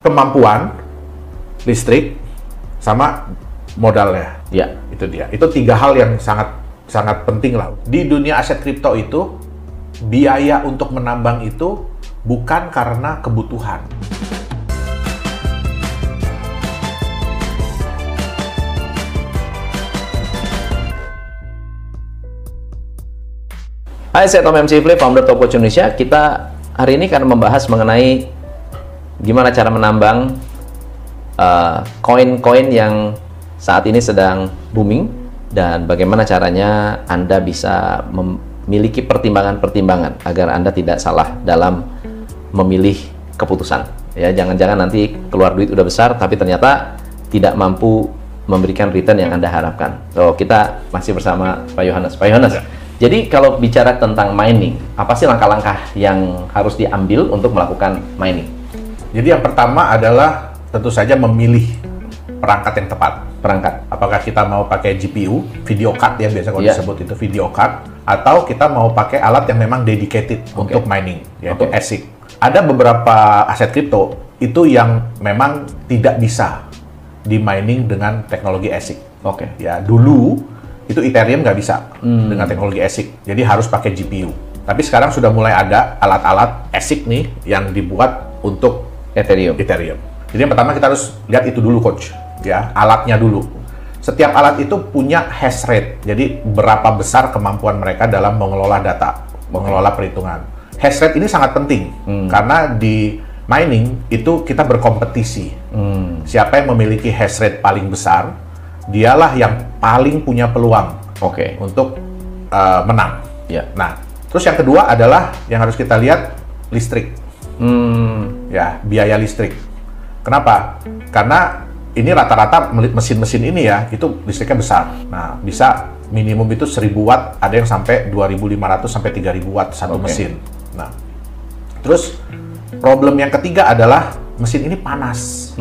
kemampuan, listrik, sama modalnya. Ya. Itu dia. Itu 3 hal yang sangat penting lah. Di dunia aset kripto itu, biaya untuk menambang itu bukan karena kebutuhan. Hai, saya Tom MC Flip, founder Topwatch Indonesia. Kita hari ini akan membahas mengenai gimana cara menambang koin-koin yang saat ini sedang booming dan bagaimana caranya Anda bisa memiliki pertimbangan-pertimbangan agar Anda tidak salah dalam memilih keputusan. Ya, jangan-jangan nanti keluar duit udah besar tapi ternyata tidak mampu memberikan return yang Anda harapkan. So, kita masih bersama Pak Yohanes. Pak Yohanes, jadi kalau bicara tentang mining, apa sih langkah-langkah yang harus diambil untuk melakukan mining? Jadi yang pertama adalah tentu saja memilih perangkat yang tepat. Perangkat. Apakah kita mau pakai GPU, video card ya biasa kalau Yeah. disebut itu video card, atau kita mau pakai alat yang memang dedicated untuk mining, yaitu ASIC. Ada beberapa aset kripto itu yang memang tidak bisa di mining dengan teknologi ASIC. Ya, dulu itu Ethereum nggak bisa dengan teknologi ASIC, jadi harus pakai GPU. Tapi sekarang sudah mulai ada alat-alat ASIC nih yang dibuat untuk Ethereum. Jadi yang pertama kita harus lihat itu dulu, coach. Ya, alatnya dulu. Setiap alat itu punya hash rate. Jadi berapa besar kemampuan mereka dalam mengelola data, mengelola perhitungan. Hash rate ini sangat penting karena di mining itu kita berkompetisi. Siapa yang memiliki hash rate paling besar, dialah yang paling punya peluang untuk menang. Nah, terus yang kedua adalah yang harus kita lihat listrik. Ya, biaya listrik. Kenapa? Karena ini rata-rata mesin-mesin ini ya, itu listriknya besar. Nah, bisa minimum itu 1000 watt, ada yang sampai 2500 sampai 3000 watt satu mesin. Nah, terus problem yang ketiga adalah mesin ini panas.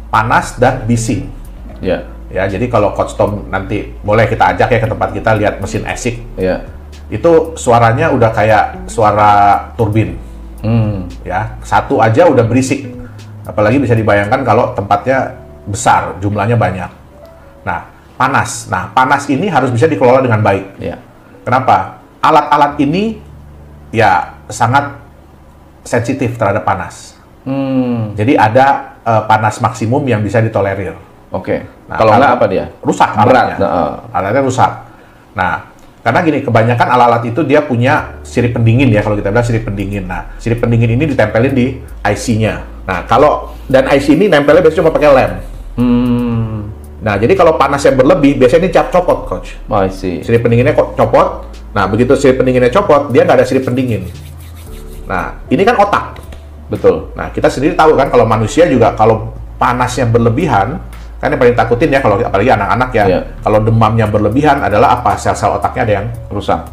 Panas dan bising. Ya, jadi kalau Coach Tom nanti boleh kita ajak ya ke tempat kita lihat mesin ASIC. Itu suaranya udah kayak suara turbin. Ya, satu aja udah berisik. Apalagi bisa dibayangkan kalau tempatnya besar, jumlahnya banyak. Nah, panas. Nah, panas ini harus bisa dikelola dengan baik. Kenapa? Alat-alat ini ya sangat sensitif terhadap panas. Jadi ada panas maksimum yang bisa ditolerir. Nah, kalau nggak apa dia? Rusak alatnya. Alatnya rusak. Nah, karena gini, kebanyakan alat-alat itu dia punya sirip pendingin ya, kalau kita bilang sirip pendingin. Nah, sirip pendingin ini ditempelin di IC-nya. Nah, dan IC ini nempelnya biasanya cuma pakai lem. Nah, jadi kalau panasnya berlebih, biasanya ini copot, coach. Sirip pendinginnya copot. Nah, begitu sirip pendinginnya copot, dia nggak ada sirip pendingin. Nah, ini kan otak. Betul. Nah, kita sendiri tahu kan, kalau manusia juga kalau panasnya berlebihan, kan yang paling takutin ya, kalau apalagi anak-anak ya, kalau demamnya berlebihan adalah apa? Sel-sel otaknya ada yang rusak.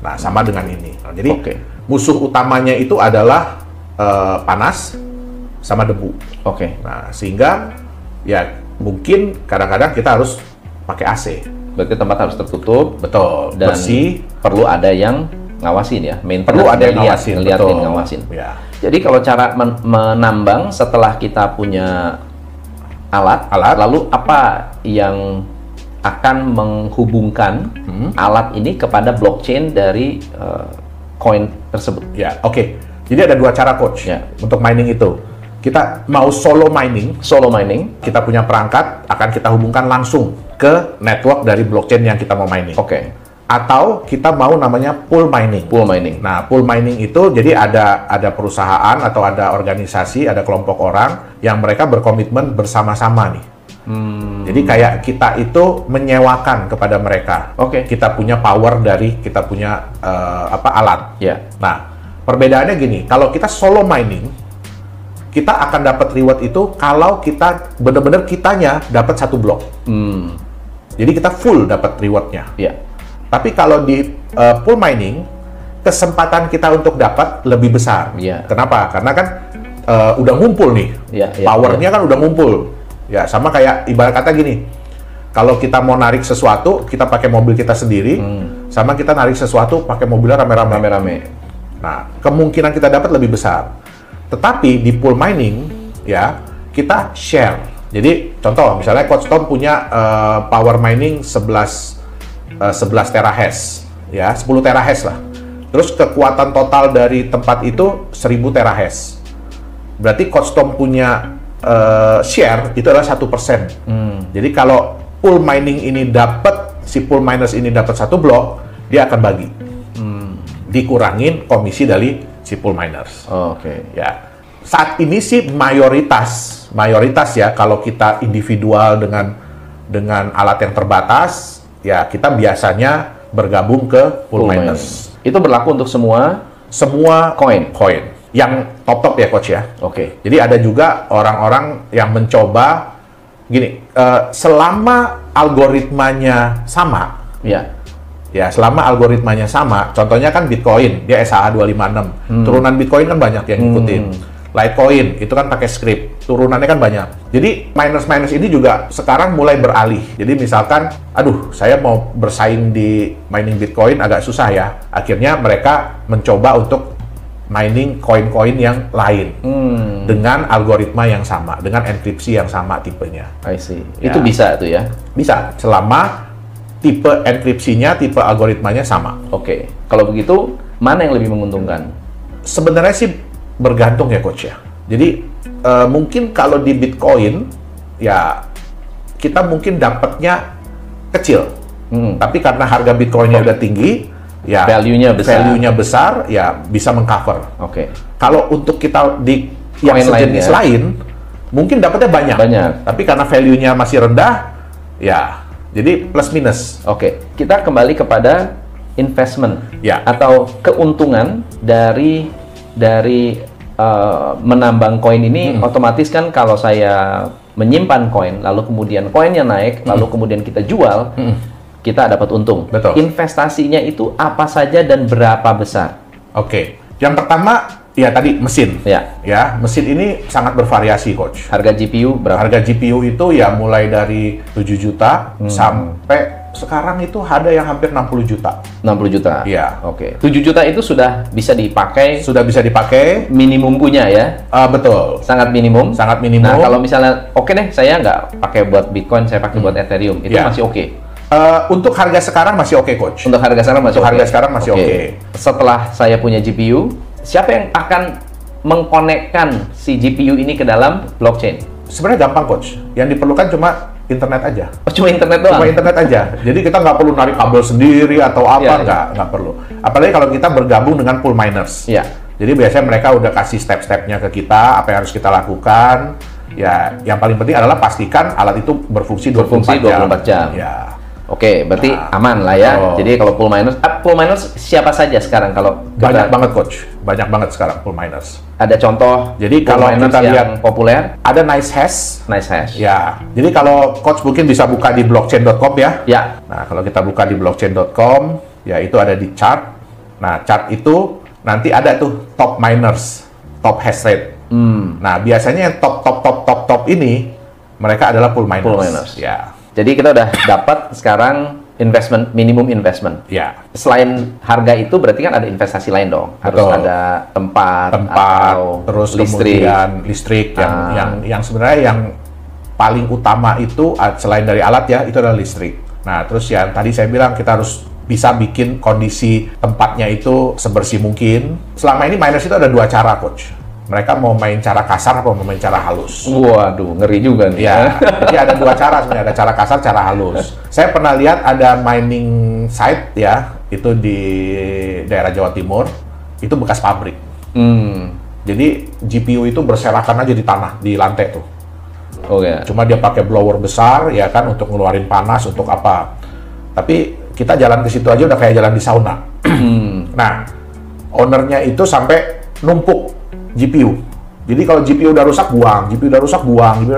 Nah, sama dengan ini. Nah, jadi musuh utamanya itu adalah panas sama debu. Nah, sehingga ya mungkin kadang-kadang kita harus pakai AC. Berarti tempat harus tertutup. Betul. Dan bersih. Perlu ada yang ngawasin ya. Perlu ada yang ngawasin. Jadi kalau cara menambang setelah kita punya alat, lalu apa yang akan menghubungkan alat ini kepada blockchain dari koin tersebut? Jadi ada 2 cara, coach, untuk mining itu. Kita mau solo mining, kita punya perangkat, akan kita hubungkan langsung ke network dari blockchain yang kita mau mining. Atau kita mau namanya pool mining. Nah, pool mining itu jadi ada perusahaan atau ada organisasi, ada kelompok orang yang mereka berkomitmen bersama-sama nih. Jadi kayak kita itu menyewakan kepada mereka. Kita punya power dari kita punya alat. Nah, perbedaannya gini, kalau kita solo mining, kita akan dapat reward itu kalau kita benar-benar kitanya dapat 1 blok. Jadi kita full dapat rewardnya. Tapi kalau di pool mining, kesempatan kita untuk dapat lebih besar. Kenapa? Karena kan udah ngumpul nih, powernya kan udah ngumpul. Ya, sama kayak ibarat kata gini, kalau kita mau narik sesuatu, kita pakai mobil kita sendiri, sama kita narik sesuatu pakai mobilnya rame-rame. Nah, kemungkinan kita dapat lebih besar. Tetapi di pool mining, ya, kita share. Jadi contoh misalnya Coach Tom punya power mining 11 terahash, ya 10 terahash lah. Terus kekuatan total dari tempat itu 1000 terahash. Berarti Coach Tom punya share itu adalah 1%. Jadi kalau pool mining ini si pool miners ini dapat 1 blok, dia akan bagi. Dikurangin komisi dari si pool miners. Oke. Ya. Saat ini sih mayoritas ya kalau kita individual dengan alat yang terbatas, ya kita biasanya bergabung ke pool miners. Itu berlaku untuk semua koin yang top ya Coach ya. Oke. Jadi ada juga orang-orang yang mencoba gini, selama algoritmanya sama, ya selama algoritmanya sama, contohnya kan Bitcoin, dia SHA 256, turunan Bitcoin kan banyak yang ngikutin. Litecoin itu kan pakai script, turunannya kan banyak. Jadi miners ini juga sekarang mulai beralih. Jadi misalkan, aduh saya mau bersaing di mining Bitcoin agak susah ya. Akhirnya mereka mencoba untuk mining koin-koin yang lain dengan algoritma yang sama, dengan enkripsi yang sama tipenya. I see. Ya. Itu bisa tuh ya? Bisa, selama tipe enkripsinya, tipe algoritmanya sama. Oke. Kalau begitu, mana yang lebih menguntungkan? Sebenarnya sih bergantung ya Coach ya. Jadi mungkin kalau di Bitcoin ya kita mungkin dapatnya kecil, tapi karena harga Bitcoinnya udah tinggi, ya value-nya besar, ya bisa mengcover. Oke. Kalau untuk kita di yang Coin sejenis lain, mungkin dapatnya banyak. Tapi karena value-nya masih rendah, ya jadi plus minus. Oke. Kita kembali kepada investment atau keuntungan dari menambang koin ini. Otomatis kan kalau saya menyimpan koin, lalu kemudian koinnya naik, lalu kemudian kita jual, kita dapat untung. Betul. Investasinya itu apa saja dan berapa besar? Oke. Yang pertama, ya tadi mesin. Ya, mesin ini sangat bervariasi, Coach. Harga GPU berapa? Harga GPU itu ya mulai dari 7 juta sampai sekarang itu ada yang hampir 60 juta. 60 juta? Iya. Oke. 7 juta itu sudah bisa dipakai? Sudah bisa dipakai. Minimum punya ya? Betul. Sangat minimum? Sangat minimum. Nah, kalau misalnya, oke deh, saya nggak pakai buat Bitcoin, saya pakai buat Ethereum, itu masih oke? Untuk harga sekarang masih oke, Coach. Untuk harga sekarang masih oke? Setelah saya punya GPU, siapa yang akan mengkonekkan si GPU ini ke dalam blockchain? Sebenarnya gampang, Coach. Yang diperlukan cuma internet aja. Cuma internet doang? Cuma internet aja. Jadi kita nggak perlu narik kabel sendiri atau apa, nggak perlu. Apalagi kalau kita bergabung dengan pool miners. Jadi biasanya mereka udah kasih step-stepnya ke kita, apa yang harus kita lakukan. Ya, yang paling penting adalah pastikan alat itu berfungsi 24 jam. Ya. Oke, berarti aman lah ya. Jadi kalau pool miners siapa saja sekarang kalau banyak banget, Coach. Banyak banget sekarang pool miners. Ada contoh? Jadi kalau kita lihat populer, ada NiceHash. Ya. Jadi kalau Coach mungkin bisa buka di blockchain.com ya. Ya. Nah, kalau kita buka di blockchain.com, ya itu ada di chart. Nah, chart itu nanti ada tuh top miners, top hash rate. Nah, biasanya yang top ini mereka adalah pool miners. Ya. Jadi kita udah dapat sekarang minimum investment. Ya. Selain harga itu berarti kan ada investasi lain dong. Harus ada tempat atau terus kemudian listrik yang sebenarnya yang paling utama itu selain dari alat ya, itu adalah listrik. Nah, terus yang tadi saya bilang kita harus bisa bikin kondisi tempatnya itu sebersih mungkin. Selama ini miners itu ada 2 cara, Coach. Mereka mau main cara kasar atau mau main cara halus. Waduh, ngeri juga nih. Ya, jadi ada 2 cara sebenarnya, ada cara kasar, cara halus. Saya pernah lihat ada mining site ya, itu di daerah Jawa Timur, itu bekas pabrik. Jadi GPU itu berserakan aja di tanah, di lantai tuh. Cuma dia pakai blower besar ya kan untuk ngeluarin panas untuk apa. Tapi kita jalan ke situ aja udah kayak jalan di sauna. Nah, ownernya itu sampai numpuk GPU. Jadi kalau GPU udah rusak buang,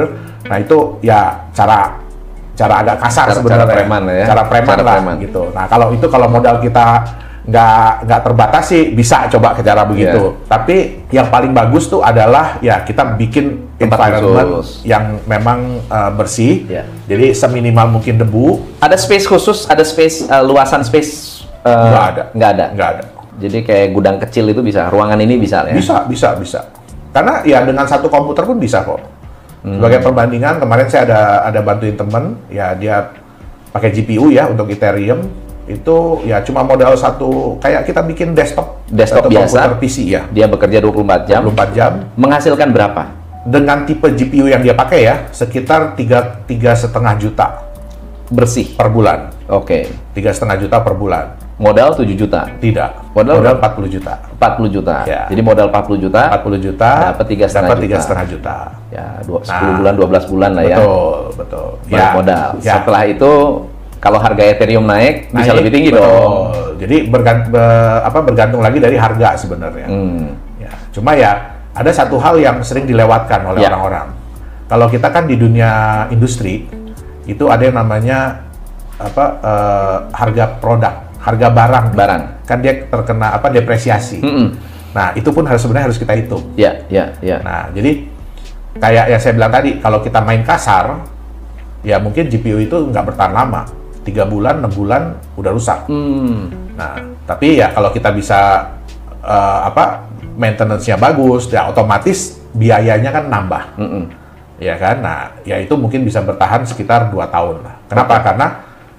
Nah, itu ya cara agak kasar sebenarnya. Cara preman lah gitu. Nah, kalau modal kita nggak terbatas sih bisa coba ke cara begitu. Tapi yang paling bagus tuh adalah ya kita bikin environment yang memang bersih. Jadi seminimal mungkin debu. Ada space khusus, luasan space? Nggak ada. Jadi kayak gudang kecil itu bisa, ruangan ini bisa ya? Bisa. Karena ya dengan satu komputer pun bisa kok. Sebagai perbandingan, kemarin saya ada bantuin temen, ya dia pakai GPU ya untuk Ethereum, itu ya cuma modal satu, kayak kita bikin desktop Desktop biasa, komputer PC ya. dia bekerja 24 jam. 24 jam. Menghasilkan berapa? Dengan tipe GPU yang dia pakai ya, sekitar 3,5 juta Bersih. per bulan. Oke. 3,5 juta per bulan. Modal 7 juta. Tidak. Modal 40 juta. 40 juta. Ya. Jadi modal 40 juta. 40 juta. Dapat 3,5 juta. Ya, 10 bulan, 12 bulan lah ya. Betul. Balik modal. Ya. Setelah itu kalau harga Ethereum naik bisa lebih tinggi betul. dong. Jadi bergantung lagi dari harga sebenarnya. Ya. Cuma ya ada satu hal yang sering dilewatkan oleh orang-orang. Kalau kita kan di dunia industri itu ada yang namanya harga produk, harga barang. Kan dia terkena depresiasi. Nah, itu pun sebenarnya harus kita hitung. Ya. Nah, jadi kayak yang saya bilang tadi, kalau kita main kasar, ya mungkin GPU itu nggak bertahan lama. 3 bulan, 6 bulan udah rusak. Nah, tapi ya kalau kita bisa maintenance-nya bagus, ya otomatis biayanya kan nambah. Ya kan? Nah, ya itu mungkin bisa bertahan sekitar 2 tahun lah. Kenapa? Karena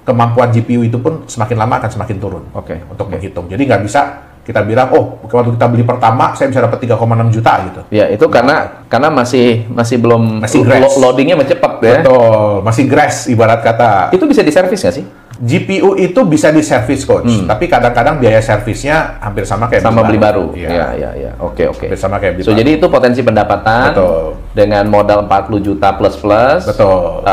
kemampuan GPU itu pun semakin lama akan semakin turun. Untuk menghitung. Jadi nggak bisa kita bilang, oh, waktu kita beli pertama saya bisa dapat 3,6 juta gitu. Ya, itu karena masih belum loadingnya cepat ya. Betul, masih grass ibarat kata. Itu bisa diservis nggak sih? GPU itu bisa diservis coach, tapi kadang-kadang biaya servisnya hampir sama kayak beli baru. Iya. Oke. Hampir sama kayak beli baru. Jadi itu potensi pendapatan. Betul. Dengan modal 40 juta plus. Betul.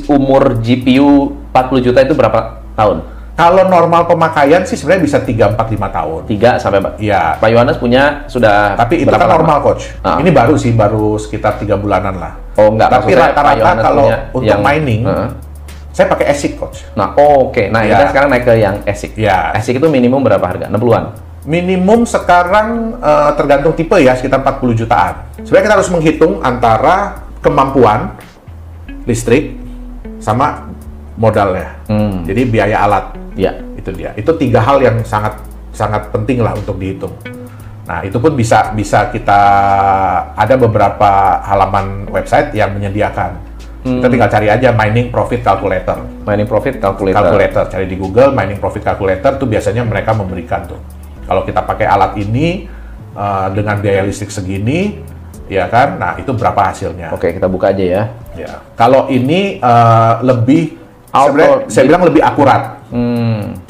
Umur GPU 40 juta itu berapa tahun? Kalau normal pemakaian sih sebenarnya bisa 3, 4, 5 tahun. 3 sampai Iya. Pak Yohanes punya sudah. Tapi itu kan normal coach. Ini baru sekitar 3 bulanan lah. Oh enggak. Tapi rata-rata kalau untuk mining, saya pakai ASIC coach. Nah, oke. Nah, kita sekarang naik ke yang ASIC. Ya. ASIC itu minimum berapa harga? 60-an? Minimum sekarang tergantung tipe ya, sekitar 40 jutaan. Sebenarnya kita harus menghitung antara kemampuan listrik sama modalnya. Jadi biaya alat. Ya. Itu dia. Itu 3 hal yang sangat penting lah untuk dihitung. Nah, itu pun bisa kita ada beberapa halaman website yang menyediakan. Kita tinggal cari aja mining profit calculator. Mining profit calculator. Cari di Google mining profit calculator tuh biasanya mereka memberikan tuh. Kalau kita pakai alat ini dengan biaya listrik segini, ya kan? Nah, itu berapa hasilnya? Oke, kita buka aja ya. Ya. Kalau ini lebih saya bilang lebih akurat.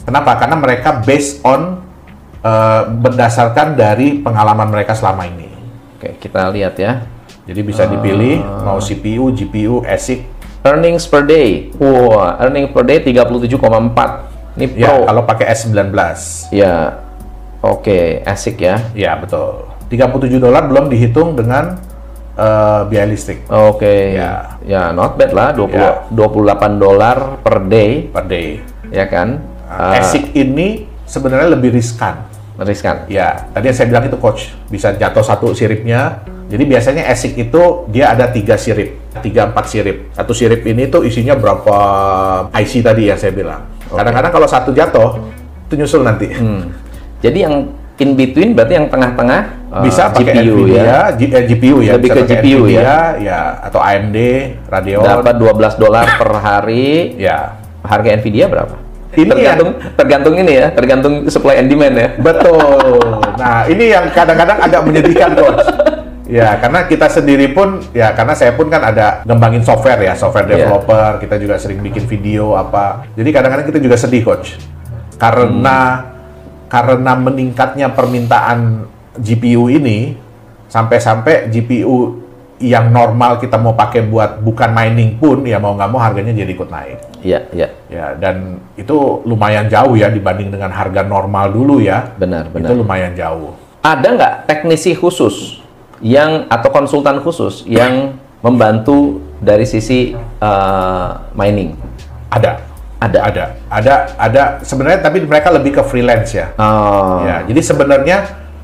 Kenapa? Karena mereka based on berdasarkan dari pengalaman mereka selama ini. Oke, kita lihat ya. Jadi bisa dipilih mau CPU, GPU, ASIC. Earnings per day. Wah, earning per day 37,4. Ini Pro. Ya, kalau pakai S19. Ya. Oke, ASIC ya. Ya, betul. $37 belum dihitung dengan biaya listrik. Oke. Ya. Ya, not bad lah. $28 per day. Ya kan? ASIC ini sebenarnya lebih riskan. Ya, tadi yang saya bilang itu coach, bisa jatuh satu siripnya. Jadi biasanya ASIC itu dia ada 3 sirip, 3-4 sirip. Satu sirip ini tuh isinya berapa IC tadi yang saya bilang. Kadang-kadang kalau satu jatuh, itu nyusul nanti. Jadi yang in between berarti yang tengah-tengah bisa pakai GPU ya, GPU ya. Lebih ke GPU ya, atau AMD, Radeon. Dapat $12 per hari. Ya. Harga Nvidia berapa? Ini tergantung ini ya, tergantung supply and demand ya. Betul. Nah, ini yang kadang-kadang agak menyedihkan coach. Ya, karena kita sendiri pun, ya karena saya pun kan ada ngembangin software ya, software developer, kita juga sering bikin video apa. Jadi kadang-kadang kita juga sedih coach. Karena meningkatnya permintaan GPU ini, sampai-sampai GPU yang normal kita mau pakai buat bukan mining pun, ya mau nggak mau harganya jadi ikut naik. Iya. Ya, dan itu lumayan jauh ya dibanding dengan harga normal dulu ya. Benar. Itu lumayan jauh. Ada nggak teknisi khusus atau konsultan khusus yang membantu dari sisi mining? Ada. Sebenarnya tapi mereka lebih ke freelance ya. Ya, jadi sebenarnya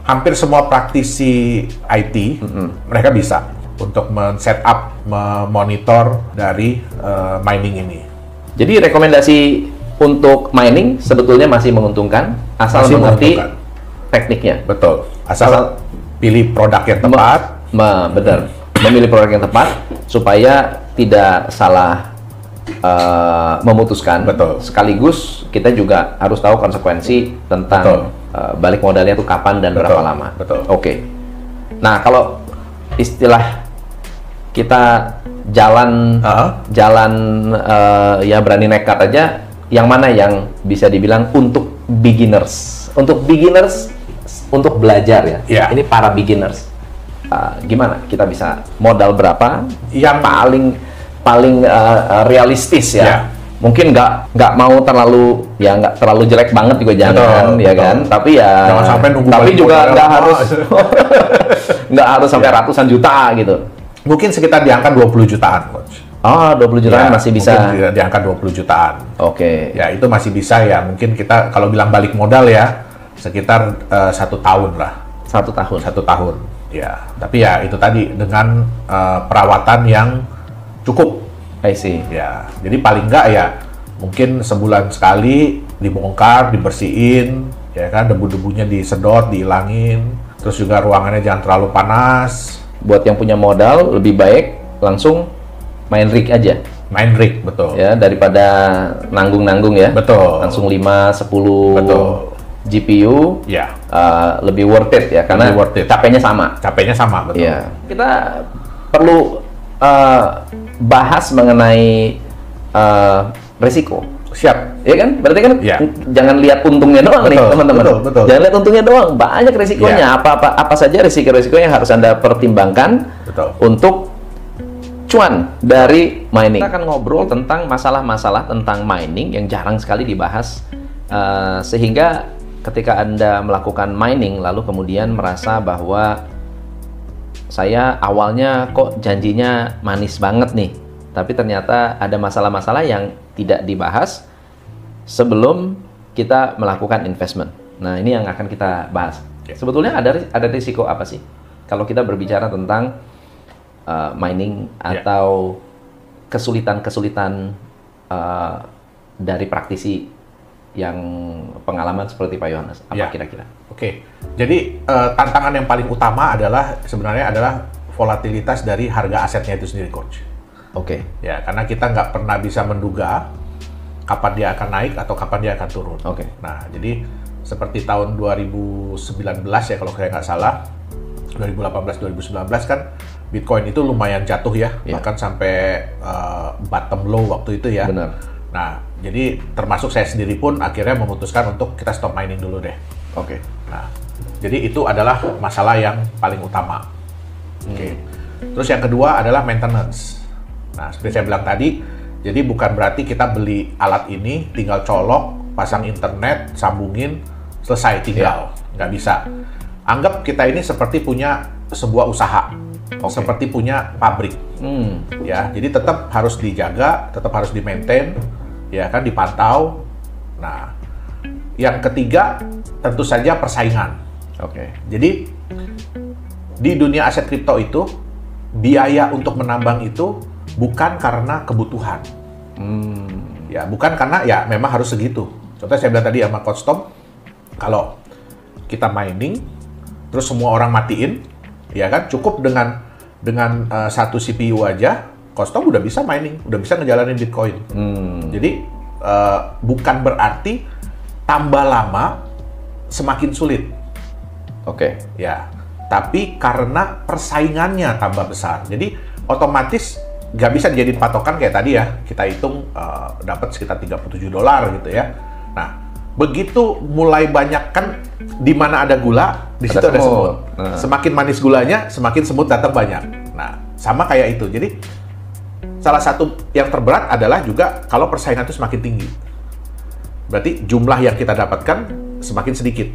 hampir semua praktisi IT mereka bisa untuk men-setup, memonitor dari mining ini. Jadi rekomendasi untuk mining sebetulnya masih menguntungkan asal mengerti tekniknya. Betul. Asal pilih produk yang tepat. Benar, memilih produk yang tepat supaya tidak salah memutuskan. Betul. Sekaligus kita juga harus tahu konsekuensi tentang balik modalnya itu kapan dan berapa lama. Betul. Oke. Nah, kalau istilah kita jalan ya berani nekat aja, yang mana yang bisa dibilang untuk beginners? Untuk beginners, untuk belajar ya. Ini para beginners. Gimana kita bisa modal berapa yang paling realistis ya? Mungkin nggak mau terlalu nggak terlalu jelek banget juga jangan, ya kan? Tapi ya jangan sampai nunggu tapi juga nggak harus nggak harus sampai ratusan juta gitu. Mungkin sekitar di angka 20 jutaan, Coach. Oh, 20 jutaan masih bisa. Mungkin di angka 20 jutaan. Oke. Ya, itu masih bisa ya. Mungkin kita kalau bilang balik modal ya sekitar 1 tahun lah. 1 tahun. 1 tahun. Ya, tapi ya itu tadi dengan perawatan yang cukup. I see. Ya, jadi paling enggak ya mungkin sebulan sekali dibongkar, dibersihin, ya kan, debu-debunya disedot, dihilangin. Terus juga ruangannya jangan terlalu panas. Buat yang punya modal lebih baik langsung main rig aja. Main rig, betul. Ya, daripada nanggung-nanggung ya. Betul. Langsung 5, 10 betul. GPU. Ya. Lebih worth it ya, karena capeknya sama. Capeknya sama, betul. Ya. Kita perlu bahas mengenai risiko. Siap. Iya kan? Berarti kan jangan lihat untungnya doang nih, teman-teman. Betul. Jangan lihat untungnya doang, banyak risikonya. Apa saja risiko-risiko yang harus Anda pertimbangkan untuk cuan dari mining. Kita akan ngobrol tentang masalah-masalah tentang mining yang jarang sekali dibahas, sehingga ketika Anda melakukan mining lalu kemudian merasa bahwa saya awalnya kok janjinya manis banget nih, tapi ternyata ada masalah-masalah yang tidak dibahas sebelum kita melakukan investment. Nah, ini yang akan kita bahas. Sebetulnya ada risiko apa sih kalau kita berbicara tentang mining atau kesulitan-kesulitan dari praktisi yang pengalaman seperti Pak Yohanes? Apa kira-kira? Oke. Jadi tantangan yang paling utama sebenarnya adalah volatilitas dari harga asetnya itu sendiri, Coach. Oke. Ya, karena kita nggak pernah bisa menduga kapan dia akan naik atau kapan dia akan turun. Oke. Nah, jadi seperti tahun 2019 ya kalau saya nggak salah, 2018-2019 kan Bitcoin itu lumayan jatuh ya, bahkan sampai bottom low waktu itu ya. Benar. Nah, jadi termasuk saya sendiri pun akhirnya memutuskan untuk kita stop mining dulu deh. Oke. Nah, jadi itu adalah masalah yang paling utama. Oke. Terus yang kedua adalah maintenance. Nah, seperti saya bilang tadi, jadi bukan berarti kita beli alat ini, tinggal colok, pasang internet, sambungin, selesai, tinggal. Nggak bisa. Anggap kita ini seperti punya sebuah usaha, seperti punya pabrik. Ya, jadi tetap harus dijaga, tetap harus di-maintain, ya kan, dipantau. Nah, yang ketiga tentu saja persaingan. Oke. Jadi di dunia aset kripto itu biaya untuk menambang itu bukan karena kebutuhan. Ya, bukan karena ya memang harus segitu. Contohnya saya bilang tadi sama Coach Tom, kalau kita mining terus semua orang matiin, ya kan, cukup dengan satu CPU aja, Coach Tom udah bisa mining, udah bisa ngejalanin Bitcoin. Jadi bukan berarti tambah lama semakin sulit. Oke. Ya, tapi karena persaingannya tambah besar. Jadi otomatis nggak bisa dijadiin patokan kayak tadi ya. Kita hitung dapat sekitar $37 gitu ya. Nah, begitu mulai banyak kan di mana ada gula, di situ ada semut. Semakin manis gulanya, semakin semut datang banyak. Nah, sama kayak itu. Jadi salah satu yang terberat adalah juga kalau persaingan itu semakin tinggi. Berarti jumlah yang kita dapatkan semakin sedikit.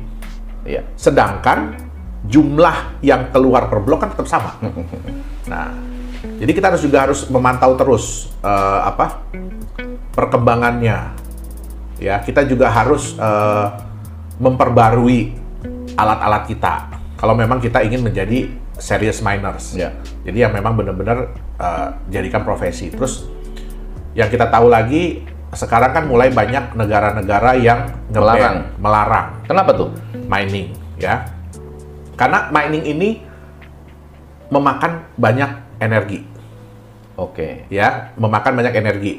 Iya. Sedangkan jumlah yang keluar per blok kan tetap sama. Nah, jadi kita harus memantau terus perkembangannya. Ya, kita juga harus memperbarui alat-alat kita. Kalau memang kita ingin menjadi serious miners. Ya. Jadi yang memang benar-benar jadikan profesi. Terus yang kita tahu lagi, sekarang kan mulai banyak negara-negara yang melarang. Kenapa tuh? Mining, ya. Karena mining ini memakan banyak energi. Oke. Ya, memakan banyak energi.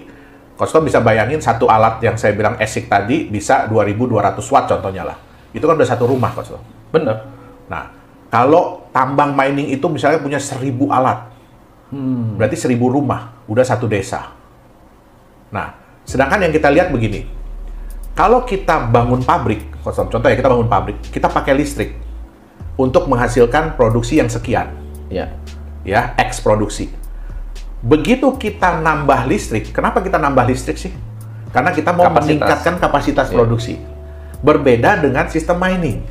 Kostom bisa bayangin satu alat yang saya bilang ASIC tadi bisa 2200 watt contohnya lah. Itu kan udah satu rumah, Kostom. Bener. Nah, kalau tambang mining itu misalnya punya 1000 alat, berarti 1000 rumah, udah satu desa. Nah, sedangkan yang kita lihat begini, kalau kita bangun pabrik, contoh ya kita bangun pabrik, kita pakai listrik untuk menghasilkan produksi yang sekian, Ya. ya, X produksi. Begitu kita nambah listrik, kenapa kita nambah listrik sih? Karena kita mau meningkatkan kapasitas produksi. Berbeda dengan sistem mining.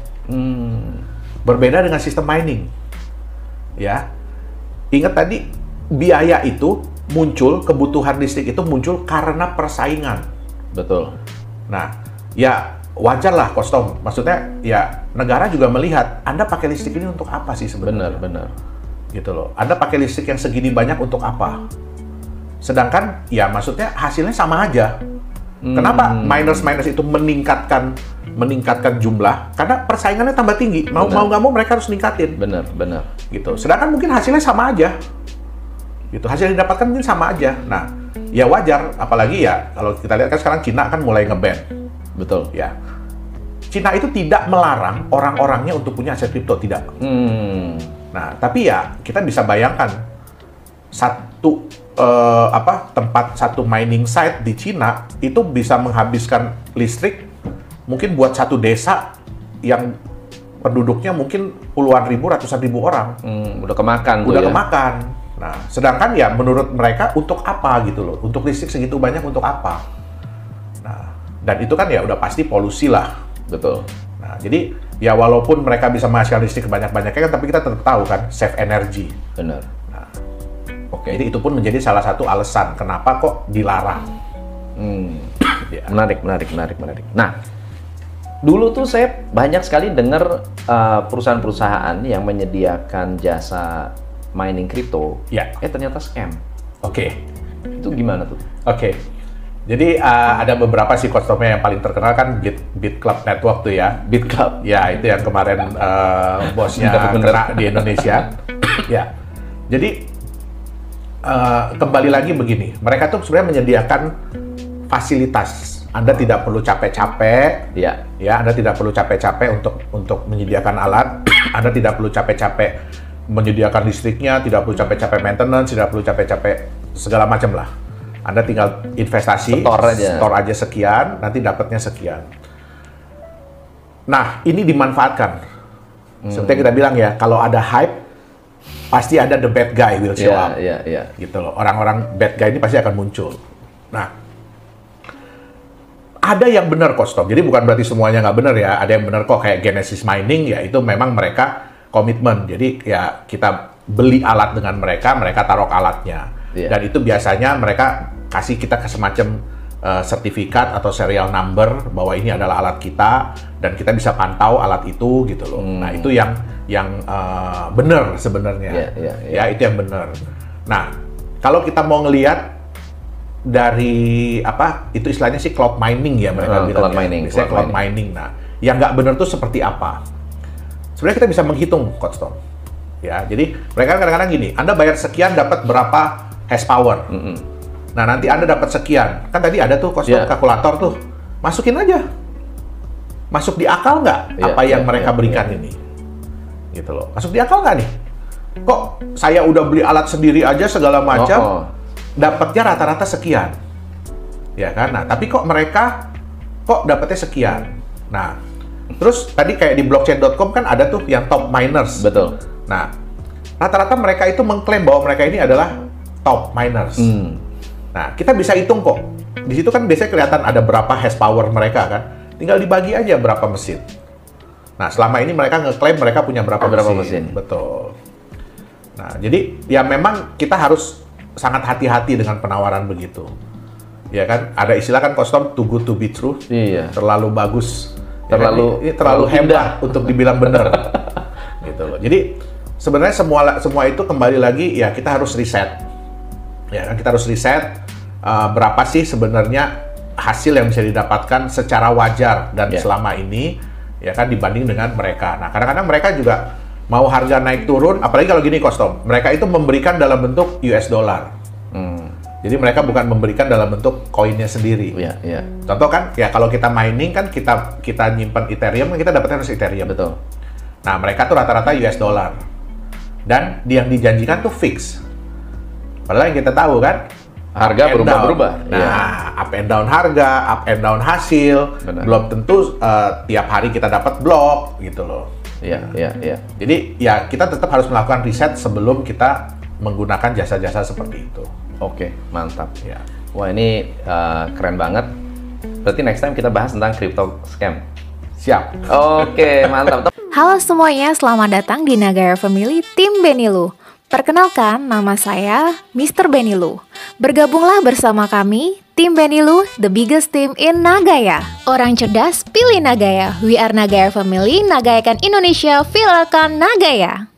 Berbeda dengan sistem mining. Ya. Ingat tadi, biaya itu muncul, kebutuhan listrik itu muncul karena persaingan. Betul. Nah, ya wajar lah Kostom. Maksudnya, ya negara juga melihat, Anda pakai listrik ini untuk apa sih sebenarnya? Benar. Gitu loh. Anda pakai listrik yang segini banyak untuk apa? Sedangkan, ya maksudnya hasilnya sama aja. Kenapa miners itu meningkatkan jumlah? Karena persaingannya tambah tinggi. Mau nggak mau mereka harus ningkatin. Benar. Gitu. Sedangkan mungkin hasilnya sama aja. Gitu. Hasil yang didapatkan mungkin sama aja. Nah, ya wajar. Apalagi ya kalau kita lihat kan sekarang Cina kan mulai nge-ban. Betul. Ya. Cina itu tidak melarang orang-orangnya untuk punya aset kripto, tidak. Nah, tapi ya kita bisa bayangkan satu satu mining site di Cina itu bisa menghabiskan listrik mungkin buat satu desa yang penduduknya mungkin puluhan ribu, ratusan ribu orang. Udah kemakan. Kemakan. Nah, sedangkan ya menurut mereka untuk apa gitu loh? Untuk listrik segitu banyak untuk apa? Nah, dan itu kan ya udah pasti polusi lah. Betul. Nah, jadi ya walaupun mereka bisa menghasilkan listrik banyak-banyaknya kan, tapi kita tetap tahu kan save energy. Benar. Nah, jadi itu pun menjadi salah satu alasan kenapa kok dilarang. Ya. Menarik. Nah, dulu tuh saya banyak sekali dengar perusahaan-perusahaan yang menyediakan jasa mining kripto, ternyata scam. Itu gimana tuh? Jadi ada beberapa sih Kostomnya yang paling terkenal kan Bit Club Network tuh ya. Bit Club? Ya, itu yang kemarin bosnya kena di Indonesia. Ya, jadi kembali lagi begini, mereka tuh sebenarnya menyediakan fasilitas. Anda tidak perlu capek-capek, ya, Anda tidak perlu capek-capek untuk menyediakan alat. Anda tidak perlu capek-capek menyediakan listriknya, tidak perlu capek-capek maintenance, tidak perlu capek-capek segala macam lah. Anda tinggal investasi, store aja sekian, nanti dapatnya sekian. Nah, ini dimanfaatkan. Seperti yang kita bilang ya, kalau ada hype, pasti ada the bad guy will show up. Gitu loh. Orang-orang bad guy ini pasti akan muncul. Nah, ada yang benar Kostom. Jadi bukan berarti semuanya nggak benar ya. Ada yang benar kok, kayak Genesis Mining ya, itu memang mereka komitmen. Jadi ya kita beli alat dengan mereka taruh alatnya. Dan itu biasanya mereka kasih kita ke semacam sertifikat atau serial number bahwa ini adalah alat kita dan kita bisa pantau alat itu gitu loh. Nah, itu yang benar sebenarnya. Ya, itu yang benar. Nah, kalau kita mau ngelihat dari itu istilahnya sih cloud mining ya mereka bilang. Cloud mining. Nah, yang nggak benar tuh seperti apa? Sebenarnya kita bisa menghitung Kostom. Ya, jadi mereka kadang-kadang gini, Anda bayar sekian dapat berapa hash power. Nah, nanti Anda dapat sekian. Kan tadi ada tuh Kostom kalkulator tuh. Masukin aja. Masuk di akal nggak apa yang mereka berikan ini? Gitu loh. Masuk di akal nggak nih? Kok saya udah beli alat sendiri aja segala macam, dapatnya rata-rata sekian. Ya kan? Nah, tapi kok mereka dapatnya sekian. Nah, terus tadi kayak di blockchain.com kan ada tuh yang top miners. Betul. Nah, rata-rata mereka itu mengklaim bahwa mereka ini adalah top miners. Nah, kita bisa hitung kok. Di situ kan biasanya kelihatan ada berapa hash power mereka kan. Tinggal dibagi aja berapa mesin. Nah, selama ini mereka ngeklaim mereka punya berapa mesin. Betul. Nah, jadi ya memang kita harus sangat hati-hati dengan penawaran begitu. Ya kan? Ada istilah kan Kostom, too good to be true. Iya. Terlalu bagus. Terlalu hebat untuk dibilang benar. Gitu loh. Jadi sebenarnya semua itu kembali lagi ya kita harus riset. Ya kan, kita harus riset berapa sih sebenarnya hasil yang bisa didapatkan secara wajar dan selama ini ya kan dibanding dengan mereka. Nah, kadang-kadang mereka juga Mau harga naik turun, apalagi kalau gini Kostom, mereka itu memberikan dalam bentuk US dollar. Jadi mereka bukan memberikan dalam bentuk koinnya sendiri. Contoh kan, ya kalau kita mining kan kita nyimpan Ethereum kan kita dapatnya harus Ethereum. Betul. Nah mereka tuh rata-rata US dollar. Dan yang dijanjikan tuh fix. Padahal yang kita tahu kan, harga berubah-berubah. Nah, up and down harga, up and down hasil. Benar. Belum tentu tiap hari kita dapat blok gitu loh. Iya. Jadi ya kita tetap harus melakukan riset sebelum kita menggunakan jasa-jasa seperti itu. Oke, mantap. Ya. Wah, ini keren banget. Berarti next time kita bahas tentang crypto scam. Siap. Oke, mantap. Halo semuanya, selamat datang di Nagaya Family Tim Benilu. Perkenalkan, nama saya Mr. Benilu. Bergabunglah bersama kami, Tim Benilu, the biggest team in Nagaya. Orang cerdas, pilih Nagaya. We are Nagaya Family, nagayakan Indonesia, viralkan Nagaya.